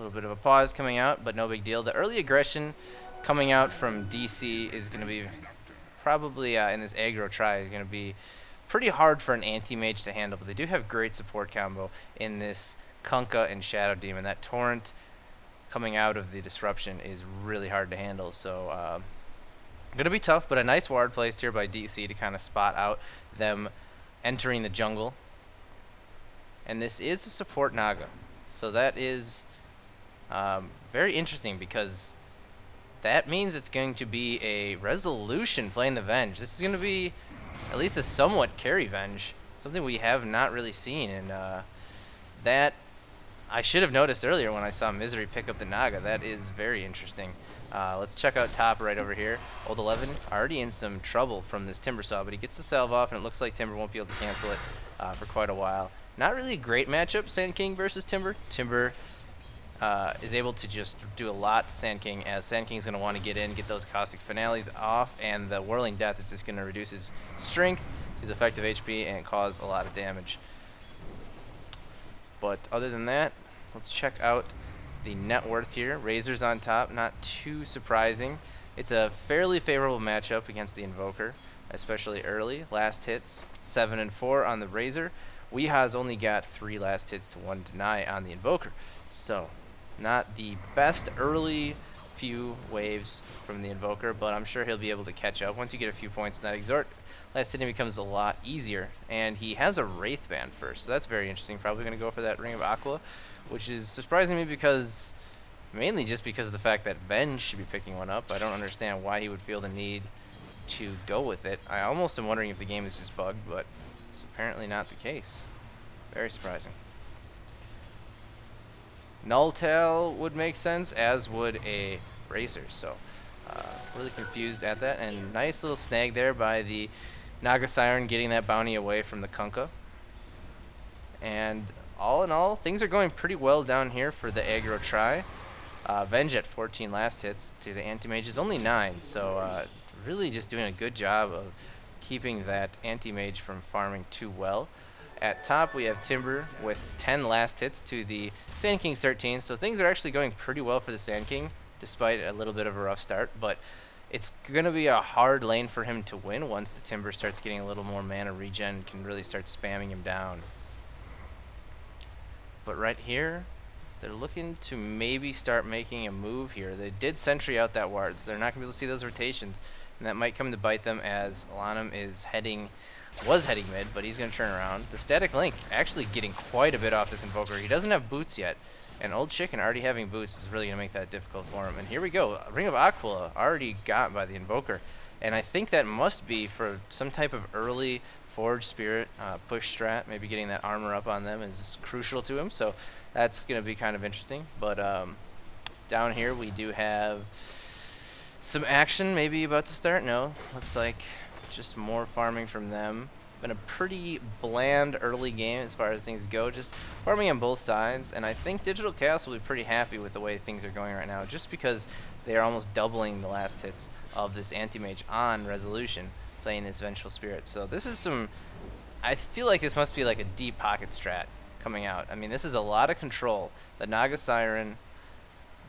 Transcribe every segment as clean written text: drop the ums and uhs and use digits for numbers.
little bit of a pause coming out, but no big deal. The early aggression coming out from DC is going to be probably in this aggro try is going to be pretty hard for an anti-mage to handle, but they do have great support combo in this Kunkka and Shadow Demon. That Torrent coming out of the disruption is really hard to handle, so going to be tough, but a nice ward placed here by DC to kind of spot out them entering the jungle. And this is a support Naga, so that is very interesting because that means it's going to be a resolution playing the Venge. This is going to be at least a somewhat carry Venge, something we have not really seen, and that I should have noticed earlier when I saw Misery pick up the Naga. That is very interesting. Let's check out top right over here. Old 11 already in some trouble from this Timber Saw, but he gets the salve off, and it looks like Timber won't be able to cancel it for quite a while. Not really a great matchup, Sand King versus Timber. Timber is able to just do a lot to Sand King, as Sand King's going to want to get in, get those Caustic Finales off, and the Whirling Death is just going to reduce his strength, his effective HP, and cause a lot of damage. But other than that, let's check out the net worth here. Razor's on top, not too surprising. It's a fairly favorable matchup against the Invoker, especially early. Last hits, 7 and 4 on the Razor. Weeha's only got 3 last hits to 1 deny on the Invoker. So, not the best early few waves from the Invoker, but I'm sure he'll be able to catch up. Once you get a few points in that Exhort, last hitting becomes a lot easier. And he has a Wraith Band first, so that's very interesting. Probably going to go for that Ring of Aqua, which is surprising me because, mainly just because of the fact that Venge should be picking one up. I don't understand why he would feel the need to go with it. I almost am wondering if the game is just bugged, but it's apparently not the case. Very surprising. Nulltail would make sense, as would a Bracer, so really confused at that. And nice little snag there by the Naga Siren, getting that bounty away from the Kunkka. And all in all, things are going pretty well down here for the aggro try. Venge at 14 last hits to the Anti-Mage's only 9, so really just doing a good job of keeping that Anti-Mage from farming too well. At top, we have Timber with 10 last hits to the Sand King's 13, so things are actually going pretty well for the Sand King, despite a little bit of a rough start, but it's going to be a hard lane for him to win once the Timber starts getting a little more mana regen, can really start spamming him down. But right here, they're looking to maybe start making a move here. They did sentry out that ward, so they're not going to be able to see those rotations, and that might come to bite them, as Alanum was heading mid, but he's going to turn around. The Static Link actually getting quite a bit off this Invoker. He doesn't have boots yet, and Old Chicken already having boots is really going to make that difficult for him. And here we go, Ring of Aquila already got by the Invoker, and I think that must be for some type of early Forge Spirit push strat. Maybe getting that armor up on them is crucial to him, so that's going to be kind of interesting. But down here we do have some action maybe about to start. No, looks like just more farming from them. Been a pretty bland early game as far as things go, just farming on both sides, and I think Digital Chaos will be pretty happy with the way things are going right now, just because they are almost doubling the last hits of this Anti-Mage on Resolution, playing this Vengeful Spirit. So this is some, I feel like this must be like a deep pocket strat coming out. I mean, this is a lot of control. The Naga Siren,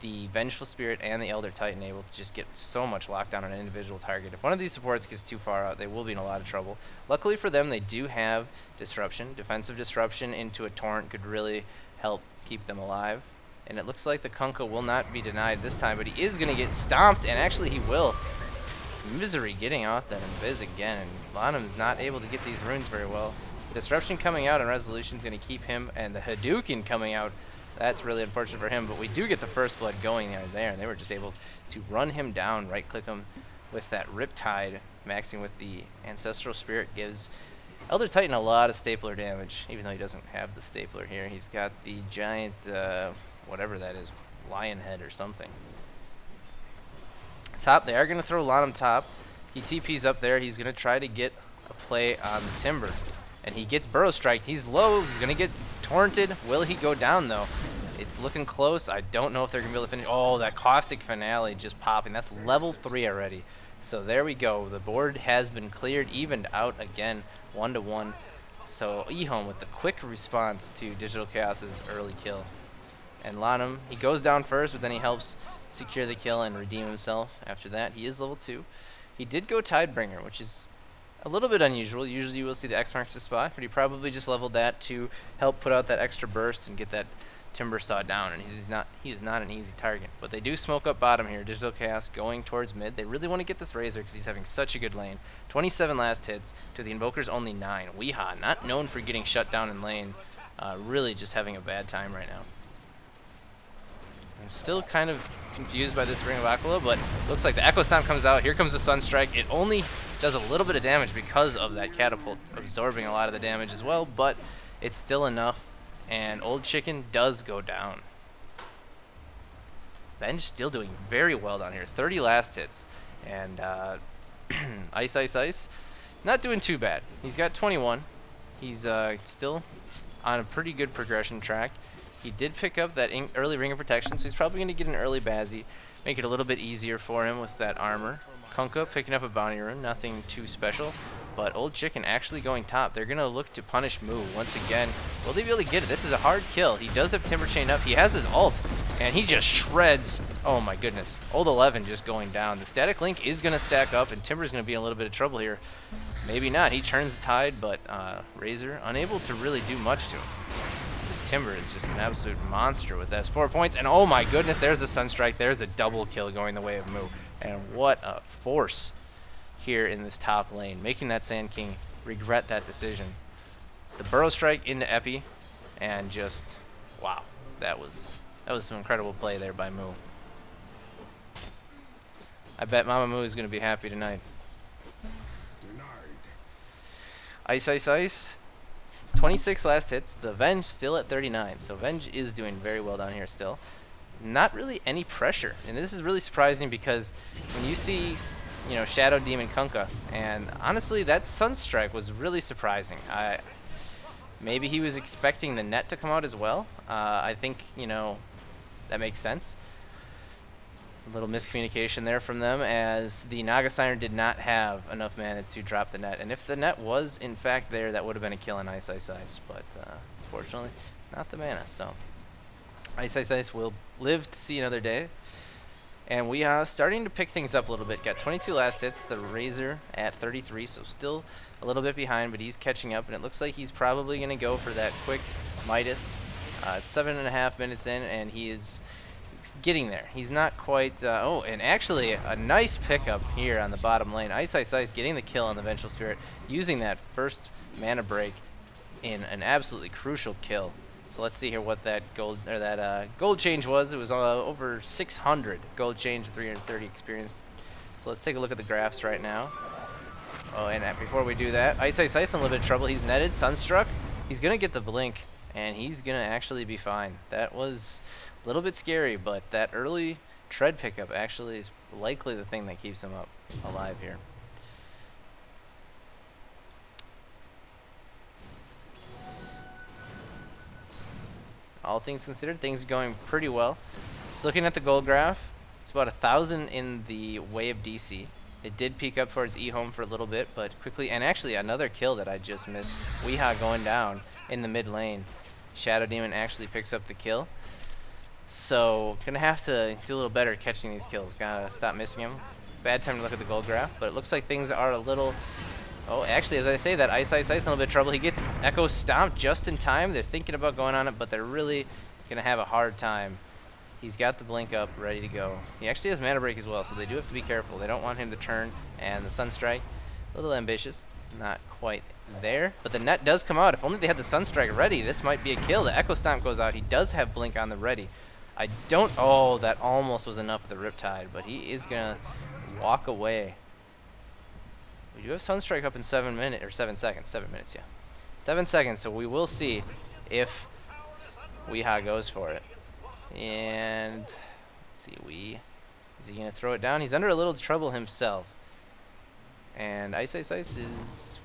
the Vengeful Spirit, and the Elder Titan able to just get so much lockdown on an individual target. If one of these supports gets too far out, they will be in a lot of trouble. Luckily for them, they do have Disruption. Defensive Disruption into a Torrent could really help keep them alive. And it looks like the Kunkka will not be denied this time, but he is going to get stomped, and actually he will. Misery getting off that Invis again, and Lanum's not able to get these runes very well. Disruption coming out and Resolution is going to keep him, and the Hadouken coming out. That's really unfortunate for him, but we do get the first blood going there, and they were just able to run him down, right-click him with that Riptide, maxing with the Ancestral Spirit, gives Elder Titan a lot of stapler damage, even though he doesn't have the stapler here. He's got the giant, whatever that is, lion head or something. Top, they are going to throw Lanum top. He TP's up there. He's going to try to get a play on the Timber, and he gets Burrow Strike. He's low. He's going to get Torrented. Will he go down, though? It's looking close. I don't know if they're going to be able to finish. Oh, that Caustic Finale just popping. That's level 3 already. So there we go. The board has been cleared, evened out again, 1-1. So Ehome with the quick response to Digital Chaos's early kill. And Lanham, he goes down first, but then he helps secure the kill and redeem himself. After that, he is level 2. He did go Tidebringer, which is a little bit unusual. Usually you will see the X marks the spot, but he probably just leveled that to help put out that extra burst and get that Timber Saw down, and he is not an easy target. But they do smoke up bottom here. Digital Chaos going towards mid. They really want to get this Razor because he's having such a good lane. 27 last hits to the Invoker's only 9. Weeha, not known for getting shut down in lane, really just having a bad time right now. I'm still kind of confused by this Ring of Aquila, but looks like the Echo Stomp comes out. Here comes the Sunstrike. It only does a little bit of damage because of that Catapult absorbing a lot of the damage as well, but it's still enough, and Old Chicken does go down. Venge still doing very well down here. 30 last hits, and Ice, not doing too bad. He's got 21. He's still on a pretty good progression track. He did pick up that early Ring of Protection, so he's probably going to get an early Bazzy, make it a little bit easier for him with that armor. Kunkka picking up a Bounty Rune, nothing too special, but Old Chicken actually going top. They're going to look to punish Moo once again. Will they be able to get it? This is a hard kill. He does have Timber Chain up. He has his ult, and he just shreds. Oh my goodness. Old 11 just going down. The Static Link is going to stack up, and Timber's going to be in a little bit of trouble here. Maybe not. He turns the tide, but Razor unable to really do much to him. Timber is just an absolute monster with those 4 points, and oh my goodness, there's the Sunstrike. There's a double kill going the way of Moo, and what a force here in this top lane, making that Sand King regret that decision. The Burrow Strike into Epi, and just wow, that was some incredible play there by Moo. I bet Mama Moo is going to be happy tonight. Ice. 26 last hits. The Venge still at 39, so Venge is doing very well down here still. Not really any pressure, and this is really surprising because when you see, you know, Shadow Demon Kunkka, and honestly, that Sunstrike was really surprising. Maybe he was expecting the net to come out as well. I think, you know, that makes sense. A little miscommunication there from them, as the Naga Signer did not have enough mana to drop the net. And if the net was, in fact, there, that would have been a kill on Ice. But, fortunately, not the mana. So, Ice will live to see another day. And we are starting to pick things up a little bit. Got 22 last hits. The Razor at 33, so still a little bit behind, but he's catching up. And it looks like he's probably going to go for that quick Midas. It's 7.5 minutes in, and he is getting there. He's not quite oh, and actually a nice pickup here on the bottom lane. Ice getting the kill on the Vengeful Spirit, using that first mana break in an absolutely crucial kill. So let's see here what that gold change was. It was over 600 gold change, 330 experience. So let's take a look at the graphs right now. Oh, and before we do that, Ice in a little bit of trouble. He's netted, Sunstruck. He's gonna get the blink, and he's gonna actually be fine. That was a little bit scary, but that early tread pickup actually is likely the thing that keeps him up alive here. All things considered, things are going pretty well. So looking at the gold graph, it's about 1,000 in the way of DC. It did peak up towards Ehome for a little bit, but quickly, and actually another kill that I just missed. Weeha going down in the mid lane. Shadow Demon actually picks up the kill. So, gonna have to do a little better catching these kills. Gotta stop missing them. Bad time to look at the gold graph, but it looks like things are a little... Oh, actually, as I say that, Ice in a little bit of trouble. He gets Echo Stomped just in time. They're thinking about going on it, but they're really gonna have a hard time. He's got the blink up, ready to go. He actually has mana break as well, so they do have to be careful. They don't want him to turn, and the Sunstrike, a little ambitious. Not quite there, but the net does come out. If only they had the Sunstrike ready, this might be a kill. The Echo Stomp goes out. He does have blink on the ready. I don't... Oh, that almost was enough with the Riptide, but he is going to walk away. We do have Sunstrike up in 7 minutes, or 7 seconds. 7 minutes, yeah. 7 seconds, so we will see if Weeha goes for it. And... Let's see, is he going to throw it down? He's under a little trouble himself. And Ice is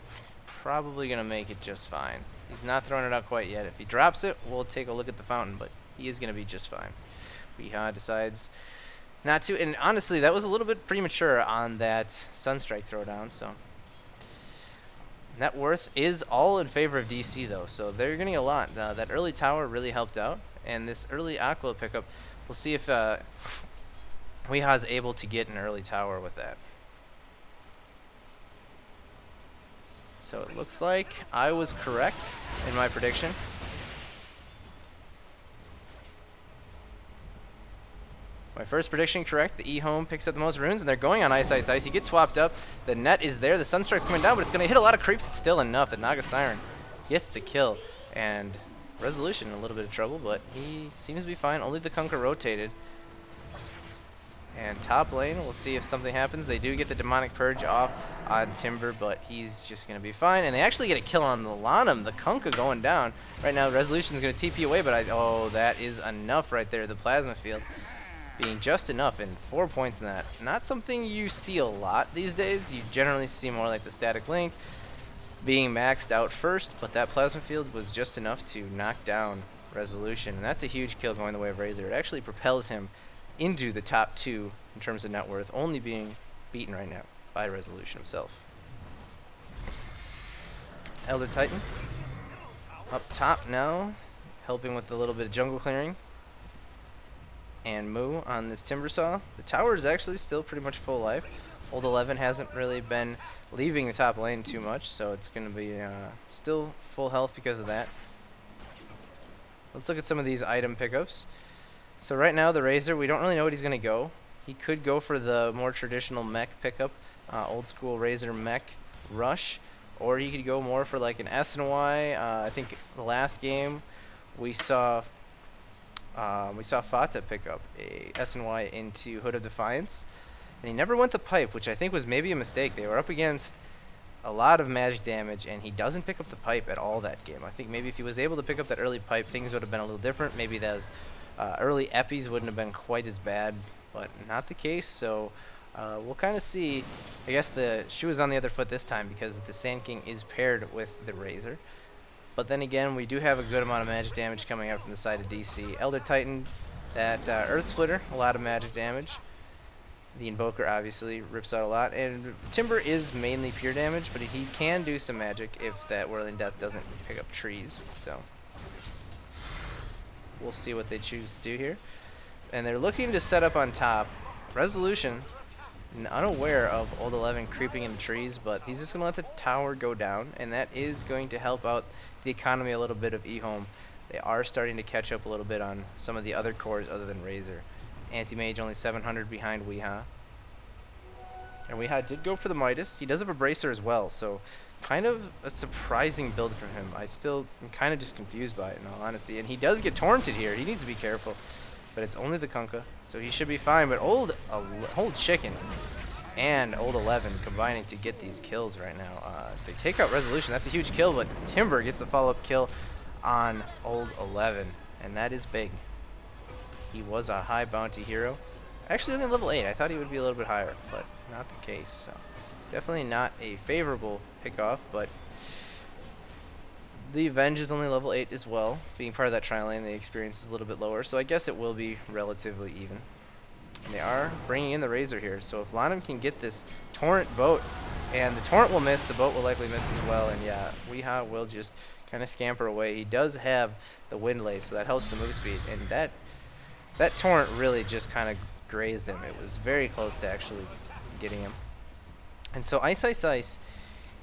probably going to make it just fine. He's not throwing it out quite yet. If he drops it, we'll take a look at the fountain, but he is going to be just fine. Weeha decides not to, and honestly, that was a little bit premature on that Sunstrike throwdown, so. Net worth is all in favor of DC, though, so they're getting a lot. That early tower really helped out, And this early Aquila pickup, we'll see if Weeha is able to get an early tower with that. So it looks like I was correct in my prediction. My first prediction correct. The Ehome picks up the most runes, and they're going on Ice, Ice, Ice. He gets swapped up. The net is there. The Sunstrike's coming down, but it's going to hit a lot of creeps. It's still enough. The Naga Siren gets the kill. And Resolution in a little bit of trouble, but he seems to be fine. Only the Kunkka rotated. And top lane, we'll see if something happens. They do get the Demonic Purge off on Timber, but he's just going to be fine. And they actually get a kill on the Lanham. The Kunkka going down. Right now, Resolution's going to TP away, but oh, that is enough right there. The Plasma Field being just enough, and 4 points in that. Not something you see a lot these days. You generally see more like the Static Link being maxed out first, but that Plasma Field was just enough to knock down Resolution. And that's a huge kill going the way of Razor. It actually propels him into the top 2 in terms of net worth, only being beaten right now by Resolution himself. Elder Titan up top now, helping with a little bit of jungle clearing. And Moo on this Timbersaw. The tower is actually still pretty much full life. Old 11 hasn't really been leaving the top lane too much, so it's going to be still full health because of that. Let's look at some of these item pickups. So right now the Razor, we don't really know what he's going to go. He could go for the more traditional mech pickup, old school Razor mech rush, or he could go more for like an S&Y. I think the last game we saw Fata pick up a S&Y into Hood of Defiance, and he never went the pipe, which I think was maybe a mistake. They were up against a lot of magic damage, and he doesn't pick up the pipe at all that game. I think maybe if he was able to pick up that early pipe, things would have been a little different. Maybe those early Eppies wouldn't have been quite as bad, but not the case. So we'll kind of see. I guess the shoe is on the other foot this time because the Sand King is paired with the Razor. But then again, we do have a good amount of magic damage coming out from the side of DC. Elder Titan, that Earth Splitter, a lot of magic damage. The Invoker obviously rips out a lot. And Timber is mainly pure damage, but he can do some magic if that Whirling Death doesn't pick up trees. So we'll see what they choose to do here. And they're looking to set up on top. Resolution, unaware of Old 11 creeping in the trees, but he's just going to let the tower go down, and that is going to help out the economy a little bit of Ehome. They are starting to catch up a little bit on some of the other cores other than Razor. Anti-Mage only 700 behind Weeha. And Weeha did go for the Midas. He does have a Bracer as well, so kind of a surprising build from him. I still am kind of just confused by it, in all honesty. And he does get torrented here. He needs to be careful. But it's only the Kunkka, so he should be fine. But Old Chicken and Old 11 combining to get these kills right now. They take out Resolution. That's a huge kill, but Timber gets the follow-up kill on Old 11, and that is big. He was a high bounty hero. Actually only level 8. I thought he would be a little bit higher, but not the case. So definitely not a favorable pickoff, but the Avenge is only level 8 as well. Being part of that tri-lane, the experience is a little bit lower, so I guess it will be relatively even. And they are bringing in the Razor here, so if Lanham can get this Torrent boat, and the Torrent will miss, the boat will likely miss as well, and yeah, Weeha will just kind of scamper away. He does have the Wind Lace, so that helps the move speed, and that Torrent really just kind of grazed him. It was very close to actually getting him. And so Ice Ice Ice,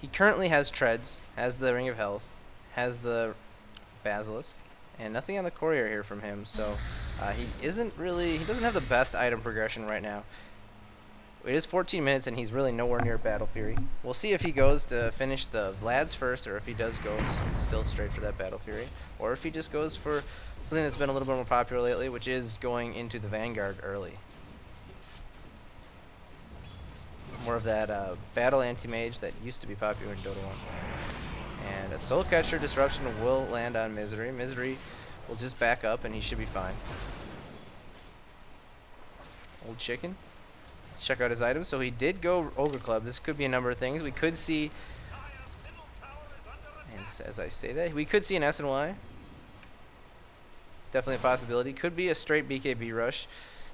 he currently has Treads, has the Ring of Health, has the Basilisk, and nothing on the Courier here from him, so he doesn't have the best item progression right now. It is 14 minutes, and he's really nowhere near Battle Fury. We'll see if he goes to finish the Vlads first, or if he does go still straight for that Battle Fury, or if he just goes for something that's been a little bit more popular lately, which is going into the Vanguard early. More of that Battle Anti-Mage that used to be popular in Dota 1. And a Soul Catcher Disruption will land on Misery. Misery will just back up, and he should be fine. Old Chicken. Let's check out his items. So he did go Ogre Club. This could be a number of things. We could see, and as I say that, we could see an S&Y. Definitely a possibility. Could be a straight BKB rush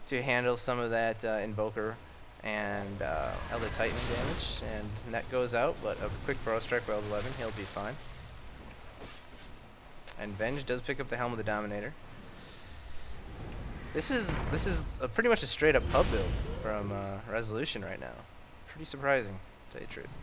to handle some of that Invoker and Elder Titan damage. And net goes out, but a quick Burrow Strike by Old 11. He'll be fine. And Venge does pick up the Helm of the Dominator. This is pretty much a straight up pub build from Resolution right now. Pretty surprising, to tell you the truth.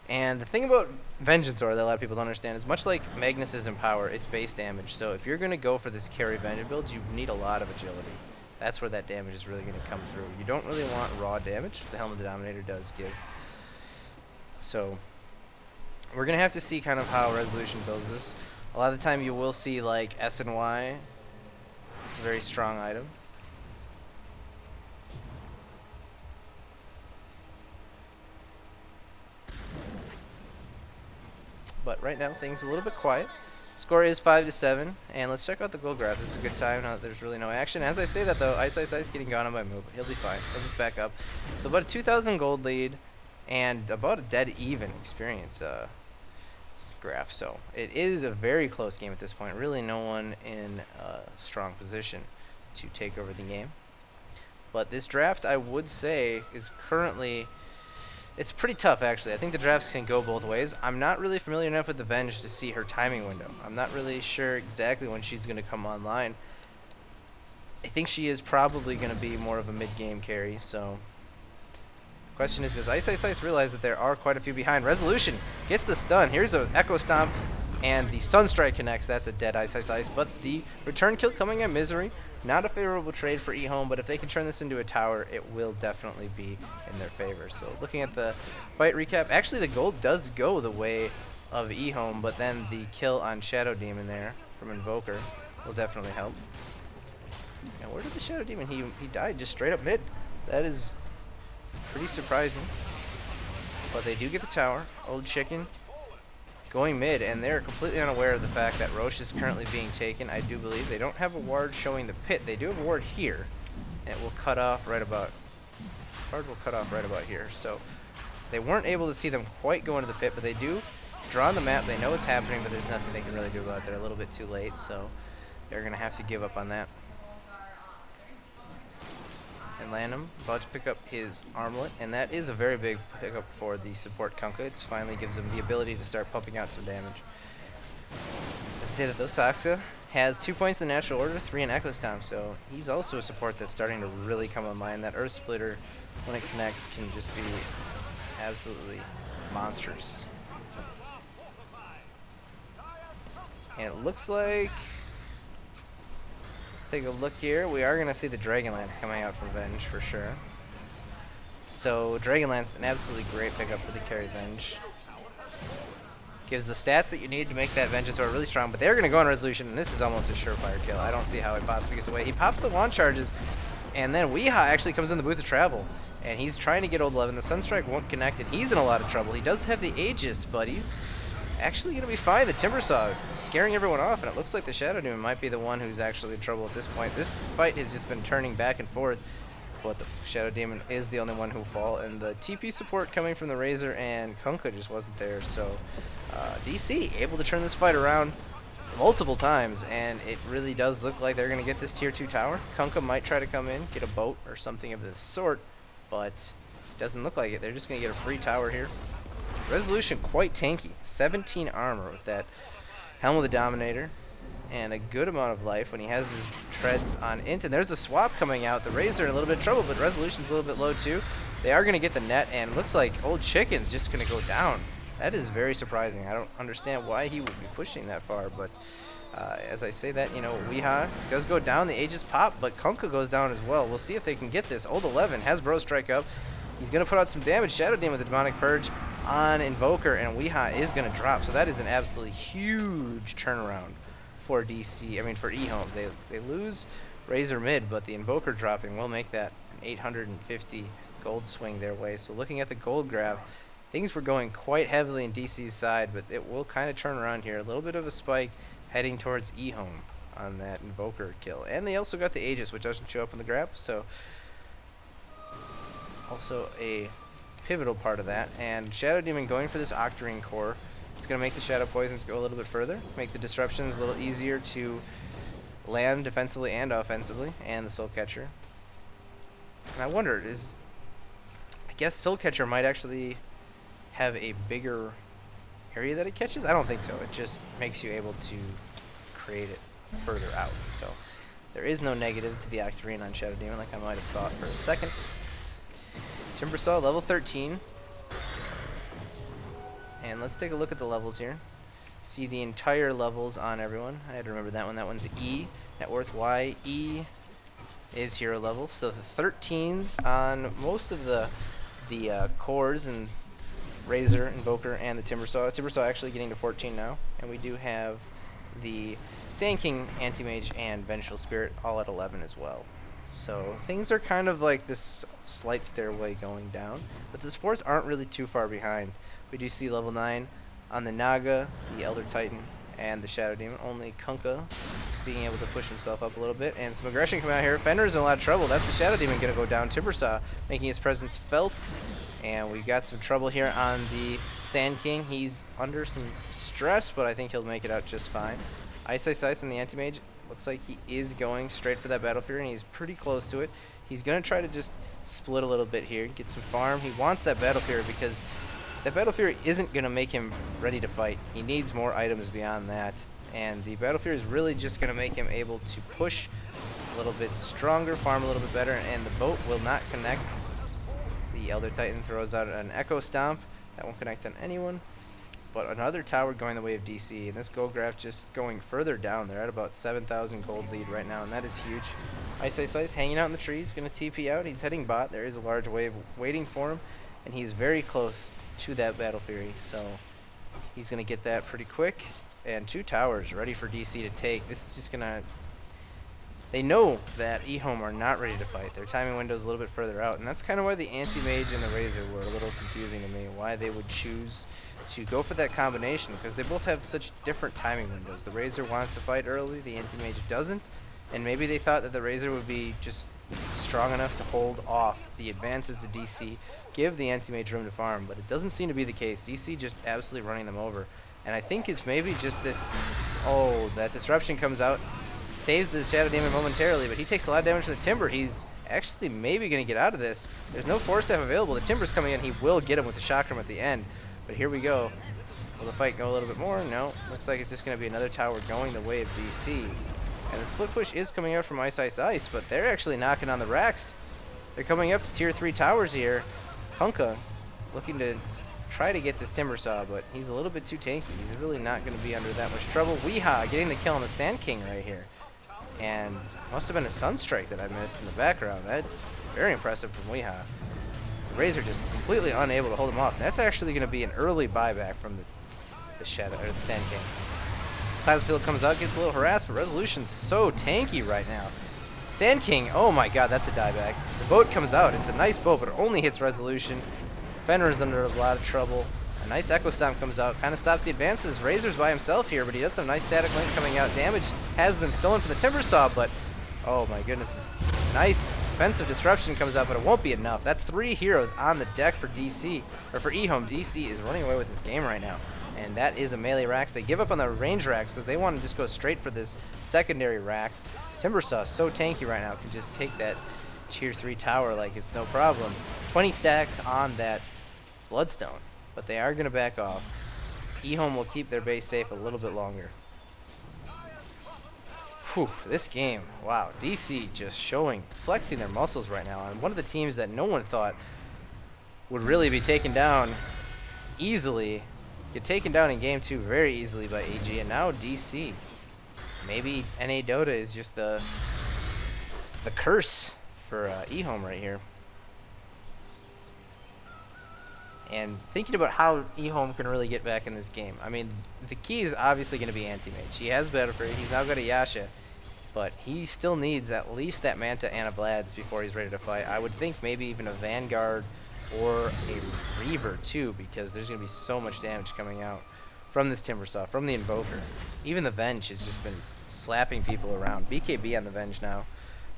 And the thing about Vengeance Aura that a lot of people don't understand is much like Magnus's Empower, it's base damage. So if you're going to go for this carry Vengeance build, you need a lot of agility. That's where that damage is really going to come through. You don't really want raw damage. The Helm of the Dominator does give. So we're going to have to see kind of how Resolution builds this. A lot of the time you will see like S and Y. It's a very strong item. But right now things are a little bit quiet. Score is 5-7, and let's check out the gold graph. This is a good time now that there's really no action. As I say that though, Ti6 getting gone on my move. He'll be fine. He'll just back up. So about a 2,000 gold lead, and about a dead even experience graph. So it is a very close game at this point. Really no one in a strong position to take over the game. But this draft, I would say, is currently... It's pretty tough, actually. I think the drafts can go both ways. I'm not really familiar enough with the Venge to see her timing window. I'm not really sure exactly when she's going to come online. I think she is probably going to be more of a mid-game carry, so... The question is, does Ti6 realize that there are quite a few behind? Resolution gets the stun. Here's an Echo Stomp, and the Sunstrike connects. That's a dead Ti6, but the return kill coming at Misery. Not a favorable trade for Ehome, but if they can turn this into a tower, it will definitely be in their favor. So looking at the fight recap, actually the gold does go the way of Ehome, but then the kill on Shadow Demon there from Invoker will definitely help. Now where did the Shadow Demon? He died just straight up mid. That is pretty surprising. But they do get the tower. Old Chicken going mid, and they're completely unaware of the fact that Roche is currently being taken. I do believe they don't have a ward showing the pit. They do have a ward here, and it will cut off right about... Ward will cut off right about here. So they weren't able to see them quite go into the pit, but they do draw on the map. They know what's happening, but there's nothing they can really do about it. They're a little bit too late, so they're going to have to give up on that. And Lanham about to pick up his armlet, and that is a very big pickup for the support Kunkka. It finally gives him the ability to start pumping out some damage. Let's say that though, Saksa has 2 points in the natural order, 3 in Echo Stomp, so he's also a support that's starting to really come online. That Earth Splitter, when it connects, can just be absolutely monstrous. And it looks like... Take a look here. We are going to see the Dragonlance coming out from Venge for sure. So Dragonlance, an absolutely great pickup for the carry Venge. Gives the stats that you need to make that Vengeance Aura really strong, but they're going to go on Resolution, and this is almost a surefire kill. I don't see how it possibly gets away. He pops the wand charges, and then Weeha actually comes in the Booth of Travel, and he's trying to get Old 11. The Sunstrike won't connect, and he's in a lot of trouble. He does have the Aegis, but he's actually going to be fine. The Timbersaw scaring everyone off, and it looks like the Shadow Demon might be the one who's actually in trouble at this point. This fight has just been turning back and forth, but the Shadow Demon is the only one who will fall, and the TP support coming from the Razor and Kunkka just wasn't there, so DC able to turn this fight around multiple times, and it really does look like they're going to get this tier 2 tower. Kunkka might try to come in, get a boat or something of this sort, but it doesn't look like it. They're just going to get a free tower here. Resolution quite tanky. 17 armor with that Helm of the Dominator, and a good amount of life when he has his treads on int. And there's the swap coming out. The Razor in a little bit of trouble, but Resolution's a little bit low too. They are going to get the net, and it looks like Old Chicken's just going to go down. That is very surprising. I don't understand why he would be pushing that far, but as I say that, you know, Weeha does go down. The Aegis pop, but Kunkka goes down as well. We'll see if they can get this. Old 11 has Bro Strike up. He's going to put out some damage. Shadow Demon with the Demonic Purge on Invoker, and Weeha is going to drop. So that is an absolutely huge turnaround for DC. I mean, for Ehome. They lose Razor mid, but the Invoker dropping will make that an 850 gold swing their way. So looking at the gold grab, things were going quite heavily in DC's side, but it will kind of turn around here. A little bit of a spike heading towards Ehome on that Invoker kill. And they also got the Aegis, which doesn't show up in the graph, so also a pivotal part of that. And Shadow Demon going for this Octarine core. It's going to make the Shadow Poisons go a little bit further, make the disruptions a little easier to land defensively and offensively, and the Soul Catcher. And I wonder, I guess Soul Catcher might actually have a bigger area that it catches? I don't think so. It just makes you able to create it further out. So there is no negative to the Octarine on Shadow Demon like I might have thought for a second. Timbersaw, level 13. And let's take a look at the levels here. See the entire levels on everyone. I had to remember that one. That one's E, net worth Y. E is hero level. So the 13s on most of the cores and Razor, Invoker, and the Timbersaw. Timbersaw actually getting to 14 now. And we do have the Sand King, Anti-Mage, and Vengeful Spirit all at 11 as well. So things are kind of like this slight stairway going down. But the supports aren't really too far behind. We do see level 9 on the Naga, the Elder Titan, and the Shadow Demon. Only Kunkka being able to push himself up a little bit. And some aggression coming out here. Fenrir's in a lot of trouble. That's the Shadow Demon going to go down. Timbersaw making his presence felt. And we've got some trouble here on the Sand King. He's under some stress, but I think he'll make it out just fine. Ice on the Anti-Mage. Looks like he is going straight for that Battle Fury, and he's pretty close to it. He's going to try to just split a little bit here, get some farm. He wants that Battle Fury because that Battle Fury isn't going to make him ready to fight. He needs more items beyond that. And the Battle Fury is really just going to make him able to push a little bit stronger, farm a little bit better, and the boat will not connect. The Elder Titan throws out an Echo Stomp. That won't connect on anyone. But another tower going the way of DC, and this gold graph just going further down. They're at about 7,000 gold lead right now, and that is huge. Ice hanging out in the trees, going to TP out. He's heading bot. There is a large wave waiting for him, and he's very close to that Battle Fury, so he's going to get that pretty quick. And 2 towers ready for DC to take. This is just going to... They know that Ehome are not ready to fight. Their timing window is a little bit further out, and that's kind of why the Anti-Mage and the Razor were a little confusing to me, why they would choose to go for that combination, because they both have such different timing windows. The Razor wants to fight early, the Anti-Mage doesn't, and maybe they thought that the Razor would be just strong enough to hold off the advances to DC, give the Anti-Mage room to farm, but it doesn't seem to be the case. DC just absolutely running them over, and I think it's maybe just this... Oh, that Disruption comes out, saves the Shadow Demon momentarily, but he takes a lot of damage to the Timber. He's actually maybe going to get out of this. There's no Force Staff available. The Timber's coming in. He will get him with the Chakram at the end. But here we go. Will the fight go a little bit more? No. Looks like it's just going to be another tower going the way of DC. And the split push is coming out from Ice, but they're actually knocking on the racks. They're coming up to tier 3 towers here. Kunkka looking to try to get this Timbersaw, but he's a little bit too tanky. He's really not going to be under that much trouble. Weeha getting the kill on the Sand King right here. And must have been a Sunstrike that I missed in the background. That's very impressive from Weeha. The Razor just completely unable to hold him off. That's actually going to be an early buyback from the Shadow or the Sand King. Plasma Field comes out, gets a little harassed, but Resolution's so tanky right now. Sand King, oh my god, that's a dieback. The boat comes out. It's a nice boat, but it only hits Resolution. Fenrir's under a lot of trouble. A nice Echo Stomp comes out, kind of stops the advances. Razor's by himself here, but he does have a nice Static Link coming out. Damage has been stolen from the Timbersaw, but oh my goodness, this nice offensive disruption comes out, but it won't be enough. That's 3 heroes on the deck for DC, or for Ehome. DC is running away with this game right now, and that is a melee Rax. They give up on the range Rax because they want to just go straight for this secondary Rax. Timbersaw, so tanky right now, can just take that tier 3 tower like it's no problem. 20 stacks on that Bloodstone, but they are going to back off. Ehome will keep their base safe a little bit longer. Whew, this game, wow, DC just flexing their muscles right now. And one of the teams that no one thought would really be taken down easily, get taken down in game 2 very easily by AG, and now DC. Maybe NA Dota is just the curse for Ehome right here. And thinking about how Ehome can really get back in this game, I mean, the key is obviously going to be Anti-Mage. He has Battle Fury, he's now got a Yasha, but he still needs at least that Manta and a Vlad's before he's ready to fight. I would think maybe even a Vanguard or a Reaver too, because there's going to be so much damage coming out from this Timbersaw, from the Invoker. Even the Venge has just been slapping people around. BKB on the Venge now.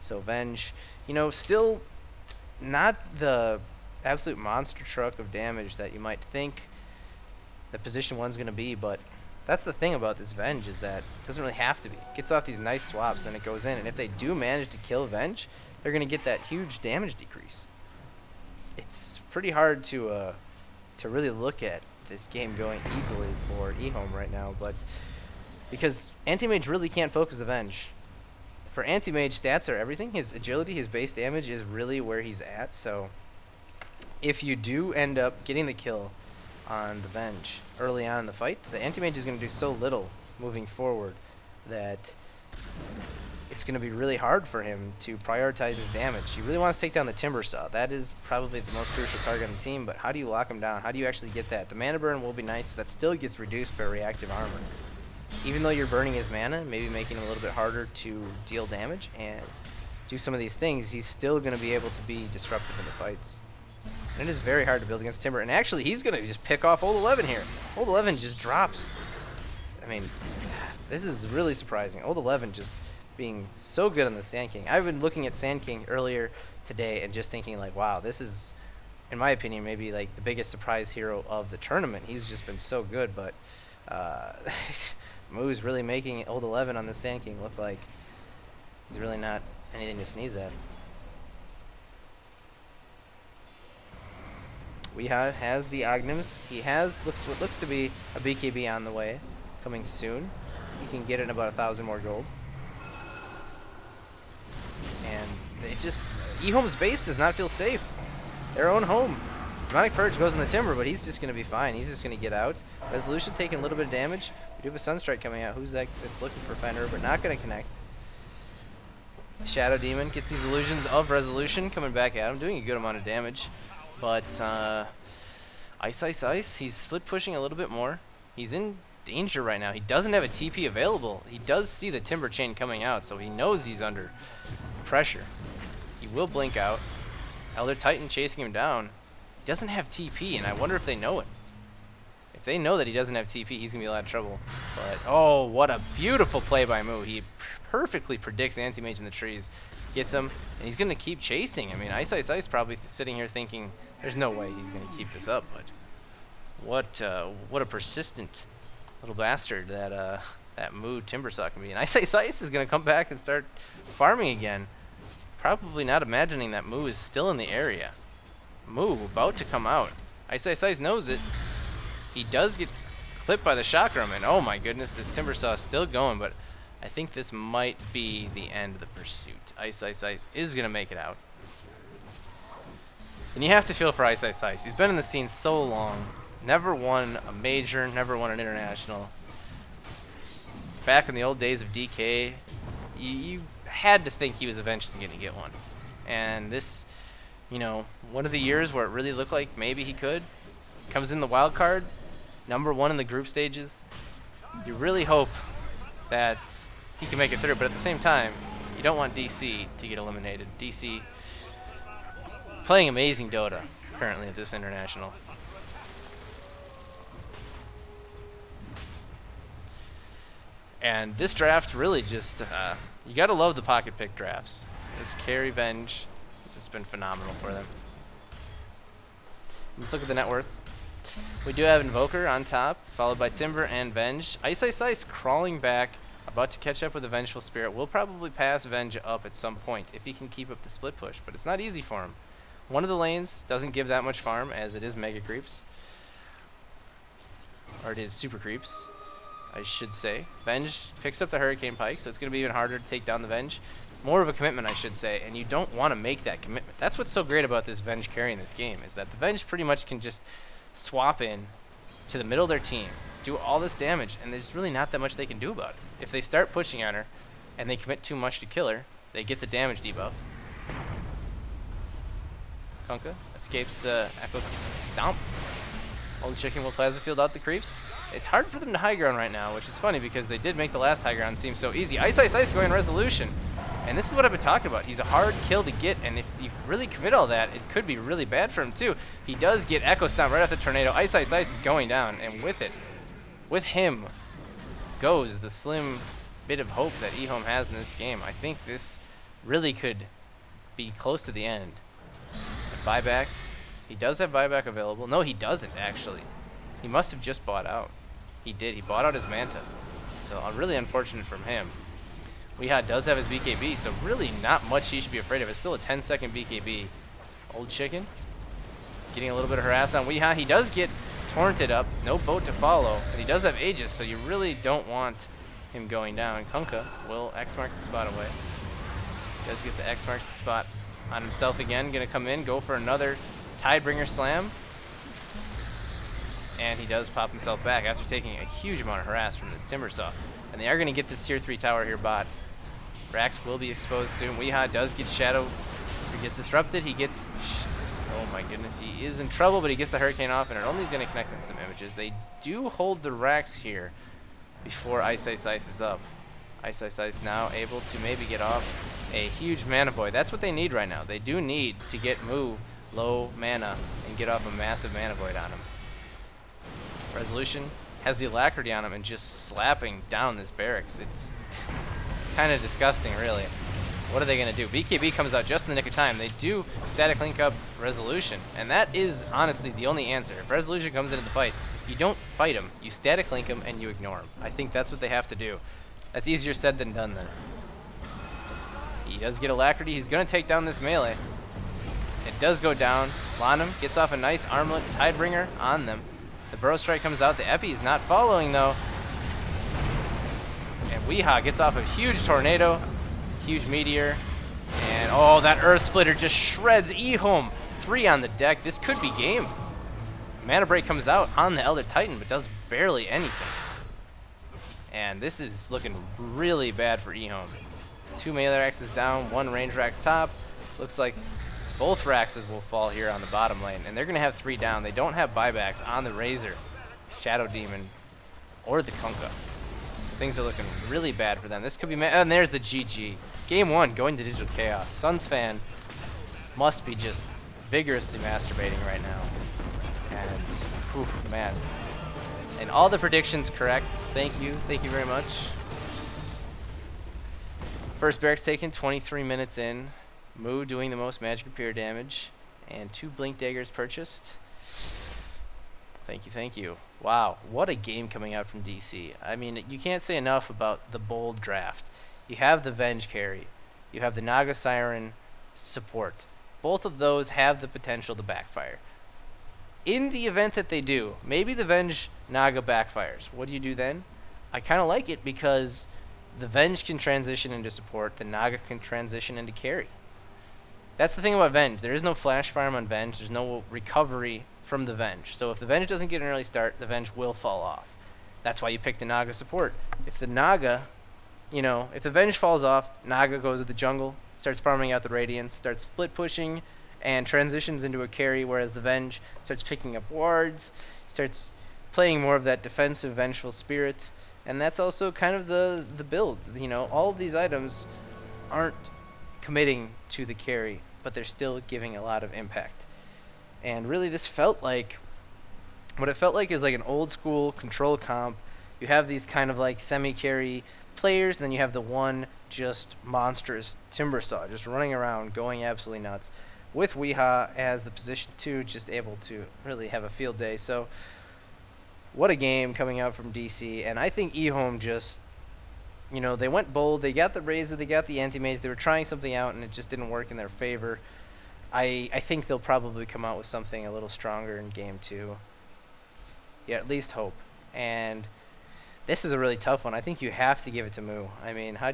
So Venge, you know, still not the absolute monster truck of damage that you might think that position 1's going to be, but that's the thing about this Venge, is that it doesn't really have to be. It gets off these nice swaps, then it goes in, and if they do manage to kill Venge, they're going to get that huge damage decrease. It's pretty hard to really look at this game going easily for Ehome right now, but because Anti-Mage really can't focus the Venge. For Anti-Mage, stats are everything. His agility, his base damage is really where he's at, so if you do end up getting the kill on the Venge early on in the fight, the Anti-Mage is going to do so little moving forward that it's going to be really hard for him to prioritize his damage. He really wants to take down the Timber Saw. That is probably the most crucial target on the team, but how do you lock him down? How do you actually get that? The mana burn will be nice, but that still gets reduced by reactive armor. Even though you're burning his mana, maybe making him a little bit harder to deal damage and do some of these things, he's still going to be able to be disruptive in the fights. And it is very hard to build against Timber. And actually, he's going to just pick off Old 11 here. Old 11 just drops. I mean, this is really surprising. Old 11 just being so good on the Sand King. I've been looking at Sand King earlier today and just thinking like, wow, this is, in my opinion, maybe like the biggest surprise hero of the tournament. He's just been so good, but Moo's really making Old 11 on the Sand King look like he's really not anything to sneeze at. Weeha has the Ognims. He has what looks to be a BKB on the way, coming soon. He can get it in about 1,000 more gold. And it just, Ehome's base does not feel safe. Their own home. Demonic Purge goes in the Timber, but he's just going to be fine. He's just going to get out. Resolution taking a little bit of damage. We do have a Sunstrike coming out. Who's that that's looking for Fender, but not going to connect. Shadow Demon gets these illusions of Resolution coming back at him, doing a good amount of damage. But Ice, he's split pushing a little bit more. He's in danger right now. He doesn't have a TP available. He does see the Timber Chain coming out, so he knows he's under pressure. He will blink out. Elder Titan chasing him down. He doesn't have TP, and I wonder if they know it. If they know that he doesn't have TP, he's going to be in a lot of trouble. But, oh, what a beautiful play by Moo. He perfectly predicts Anti-Mage in the trees, gets him, and he's going to keep chasing. I mean, Ice probably sitting here thinking, there's no way he's going to keep this up, but what a persistent little bastard that Moo Timbersaw can be. And Ice is going to come back and start farming again. Probably not imagining that Moo is still in the area. Moo about to come out. Ice knows it. He does get clipped by the Chakram, and oh my goodness, this Timbersaw is still going, but I think this might be the end of the pursuit. Ice is going to make it out. And you have to feel for Ice. He's been in the scene so long. Never won a major, never won an international. Back in the old days of DK, you had to think he was eventually going to get one. And this, you know, one of the years where it really looked like maybe he could. Comes in the wild card, #1 in the group stages. You really hope that he can make it through, but at the same time, you don't want DC to get eliminated. DC playing amazing Dota currently at this international. And this draft's really just, you gotta love the pocket pick drafts. This carry Venge has just been phenomenal for them. Let's look at the net worth. We do have Invoker on top, followed by Timber and Venge. Ice crawling back, about to catch up with the Vengeful Spirit. Will probably pass Venge up at some point if he can keep up the split push, but it's not easy for him. One of the lanes doesn't give that much farm, as it is Mega Creeps. Or it is Super Creeps, I should say. Venge picks up the Hurricane Pike, so it's going to be even harder to take down the Venge. More of a commitment, I should say, and you don't want to make that commitment. That's what's so great about this Venge carry in this game, is that the Venge pretty much can just swap in to the middle of their team, do all this damage, and there's really not that much they can do about it. If they start pushing on her, and they commit too much to kill her, they get the damage debuff. Kunkka escapes the Echo Stomp. Old Chicken will Plaza Field out the creeps. It's hard for them to high ground right now, which is funny because they did make the last high ground seem so easy. Ice going Resolution. And this is what I've been talking about. He's a hard kill to get, and if you really commit all that, it could be really bad for him too. He does get Echo Stomp right after Tornado. Ice is going down, and with it, with him, goes the slim bit of hope that Ehome has in this game. I think this really could be close to the end. Buybacks. He does have buyback available. No, he doesn't, actually. He must have just bought out. He did. He bought out his Manta. So really unfortunate from him. Weeha does have his BKB, so really not much he should be afraid of. It's still a 10-second BKB. Old Chicken getting a little bit of harass on Weeha. He does get torrented up. No boat to follow. And he does have Aegis, so you really don't want him going down. Kunkka will X mark the spot away. Does get the X marks the spot on himself again. Gonna come in, go for another Tidebringer slam. And he does pop himself back after taking a huge amount of harass from this Timbersaw. And they are going to get this tier 3 tower here bot. Rax will be exposed soon. Weehaw does get Shadow. He gets disrupted. He gets... Oh my goodness, he is in trouble, but he gets the Hurricane off, and it only is going to connect on some images. They do hold the Rax here before Ti6 is up. Ti6 now able to maybe get off a huge Mana Boy. That's what they need right now. They do need to get Moo low mana and get off a massive Mana Void on him. Resolution has the alacrity on him and just slapping down this barracks. It's kind of disgusting, really. What are they going to do? BKB comes out just in the nick of time. They do static link up Resolution, and that is honestly the only answer. If Resolution comes into the fight, you don't fight him. You static link him and you ignore him. I think that's what they have to do. That's easier said than done then. He does get alacrity. He's going to take down this melee. It does go down. Lanham gets off a nice armlet Tidebringer on them. The Burrow Strike comes out. The Epi is not following, though. And Weehaw gets off a huge Tornado, huge Meteor. And, oh, that Earth Splitter just shreds Ehome. 3 on the deck. This could be game. Mana Break comes out on the Elder Titan, but does barely anything. And this is looking really bad for Ehome. 2 melee Raxes down, 1 range Rax top. Looks like both Raxes will fall here on the bottom lane, and they're going to have 3 down. They don't have buybacks on the Razor, Shadow Demon, or the Kunkka. So things are looking really bad for them. This could be... And there's the GG. Game 1 going to Digital Chaos. Suns fan must be just vigorously masturbating right now. And, whew, man. And all the predictions correct. Thank you. Thank you very much. First barracks taken, 23 minutes in. Moo doing the most magic repair damage, and 2 blink daggers purchased. Thank you, thank you. Wow, what a game coming out from DC. I mean, you can't say enough about the bold draft. You have the Venge carry, you have the Naga Siren support. Both of those have the potential to backfire. In the event that they do, maybe the Venge Naga backfires. What do you do then? I kind of like it because the Venge can transition into support, the Naga can transition into carry. That's the thing about Venge. There is no flash farm on Venge. There's no recovery from the Venge. So if the Venge doesn't get an early start, the Venge will fall off. That's why you pick the Naga support. If the Naga, if the Venge falls off, Naga goes to the jungle, starts farming out the Radiance, starts split pushing, and transitions into a carry, whereas the Venge starts picking up wards, starts playing more of that defensive vengeful spirit. And that's also kind of the build. All of these items aren't committing to the carry, but they're still giving a lot of impact. And really this felt like, what it felt like is like an old school control comp. You have these kind of like semi-carry players, and then you have the one just monstrous Timbersaw just running around going absolutely nuts, with Weehaw as the position 2, just able to really have a field day. So what a game coming out from DC. And I think Ehome just, they went bold. They got the Razor, they got the Anti-Mage. They were trying something out, and it just didn't work in their favor. I think they'll probably come out with something a little stronger in Game 2. Yeah, at least hope. And this is a really tough one. I think you have to give it to Moo. I mean, how